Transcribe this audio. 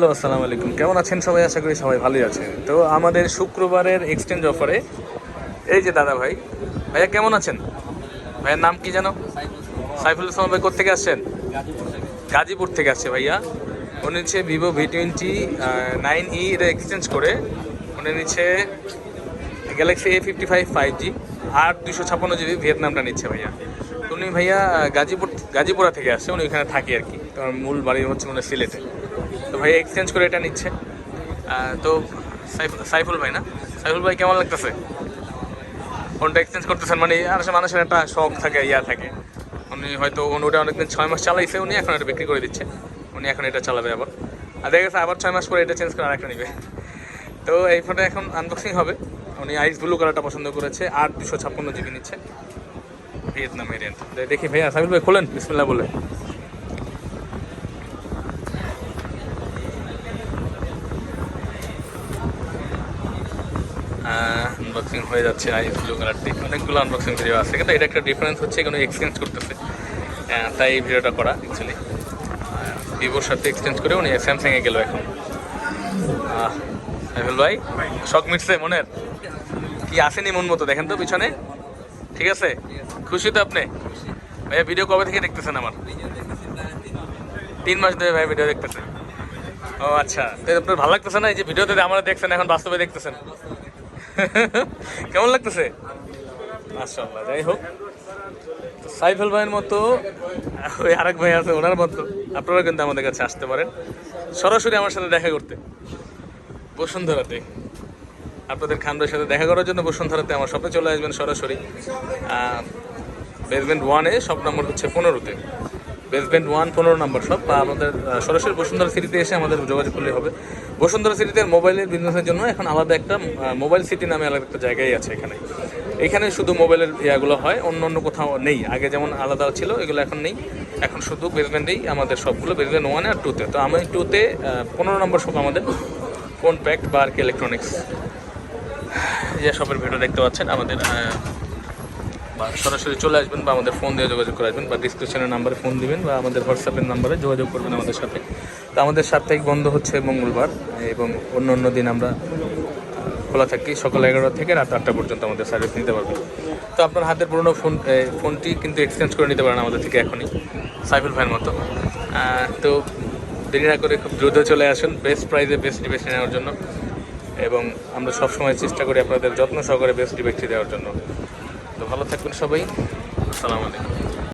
Hello, আসসালামু আলাইকুম। কেমন আছেন সবাই? আশা করি সবাই ভালোই আছেন। তো আমাদের শুক্রবারের এক্সচেঞ্জ অফারে এই যে দাদা ভাই, ভাইয়া কেমন আছেন? ভাইয়ের নাম কি যেন? সাইফুল ইসলাম ভাই। কোথেকে আসছেন? গাজীপুর থেকে আসছে ভাইয়া। উনি নিচ্ছে ভিভো V20 9E এটা এক্সচেঞ্জ করে উনি নিচ্ছে গ্যালাক্সি A55 5G আর 256 GB ভিয়েতনামটা নিচ্ছে ভাইয়া। উনি ভাইয়া গাজীপুরা থেকে আসছে, উনি ওইখানে থাকে আর কি। তোমার মূল বাড়ি হচ্ছে মানে সিলেটে। তো ভাইয়া এক্সচেঞ্জ করে এটা নিচ্ছে। তো সাইফুল ভাই না? সাইফুল ভাই কেমন লাগতেছে ফোনটা এক্সচেঞ্জ করতেছেন? মানে আর মানুষের একটা শখ থাকে, থাকে। উনি হয়তো ওটা অনেকদিন 6 মাস চালাইছে, উনি এখন এটা বিক্রি করে দিচ্ছে। উনি এখন এটা চালাবে আবার, আর দেখা গেছে আবার 6 মাস পরে এটা চেঞ্জ করে আরেকটা নেবে। তো এই ফোনটা এখন আনবক্সিং হবে। উনি আইস ব্লু কালারটা পছন্দ করেছে আর 256 GB নিচ্ছে, ভিয়েতনাম ভেরিয়েন্ট। দেখি ভাইয়া, সাইফুল ভাই খোলেন, বিসমিল্লাহ বলে। আনবক্সিং হয়ে যাচ্ছে আইস ব্লু কালারটি। অনেকগুলো আনবক্সিং ভিডিও আছে, কিন্তু এটা একটা ডিফারেন্স হচ্ছে এখানে এক্সচেঞ্জ করতেছে, তাই এই ভিডিওটা করা অ্যাকচুয়ালি। ভিভোর সাথে এক্সচেঞ্জ করে উনি স্যামসাংয়ে গেল এখন। সাইফুল ভাই, শখ মিটছে মনের? কি আসেনি মন মতো? দেখেন তো পিছনে, ঠিক আছে? খুশি তো আপনি? ভাইয়া ভিডিও কবে থেকে দেখতেছেন আমার? 3 মাস ধরে ভাই ভিডিও দেখতেছেন। ও আচ্ছা, তো আপনার ভালো লাগতেছে না এই যে ভিডিওতে আমরা দেখছেন, এখন বাস্তবে দেখতেছেন? কেমন লাগতেছে? মাশাআল্লাহ। যাই হোক, সাইফুল ভাইয়ের মতো ওই আরেক ভাই আছে, ওনার মতো আপনারা কিন্তু আমাদের কাছে আসতে পারেন সরাসরি আমার সাথে দেখা করতে বসুন্ধরাতে। আপনাদের খানদের সাথে দেখা করার জন্য বসুন্ধরাতে আমার শপে চলে আসবেন সরাসরি। বেসমেন্ট 1-এ শপ নম্বর হচ্ছে 15-তে। বেসমেন্ট 1 15 নম্বর শপ, বা আমাদের সরাসরি বসুন্ধরা সিটিতে এসে আমাদের যোগাযোগ করলে হবে। বসুন্ধরা সিটিতে মোবাইলের বিজনেসের জন্য এখন আলাদা একটা মোবাইল সিটি নামে আলাদা একটা জায়গায় আছে এখানে শুধু মোবাইলের ইয়াগুলো হয়, অন্য অন্য কোথাও নেই। আগে যেমন আলাদা ছিল, এগুলো এখন নেই। এখন শুধু বেসমেন্টেই আমাদের সবগুলো, বেসমেন্ট 1 আর 2-তে। তো আমি 2-তে 15 নম্বর শপ আমাদের ফোন প্যাক্ট বা আর কি ইলেকট্রনিক্স, যে শপের ভিডিও দেখতে পাচ্ছেন আমাদের। বা সরাসরি চলে আসবেন, বা আমাদের ফোন দিয়ে যোগাযোগ করে আসবেন, বা ডিসক্রিপশনের নাম্বারে ফোন দিবেন, বা আমাদের হোয়াটসঅ্যাপের নাম্বারে যোগাযোগ করবেন আমাদের সাথে। তো আমাদের সাপ্তাহিক বন্ধ হচ্ছে মঙ্গলবার, এবং অন্য অন্য দিন আমরা খোলা থাকি সকাল 11টা থেকে রাত 8টা পর্যন্ত আমাদের সার্ভিস নিতে পারবেন। তো আপনার হাতের পুরোনো ফোনটি কিন্তু এক্সচেঞ্জ করে নিতে পারেন আমাদের থেকে এখনই, সাইফুল ভাইয়ের মতো। তো দেরি না করে খুব দ্রুত চলে আসুন বেস্ট প্রাইসে বেস্ট ডিভাইস নেওয়ার জন্য, এবং আমরা সবসময় চেষ্টা করি আপনাদের যত্ন সহকারে বেস্ট ডিভাইসটি দেওয়ার জন্য। তো ভালো থাকবেন সবাই, আসসালামু আলাইকুম।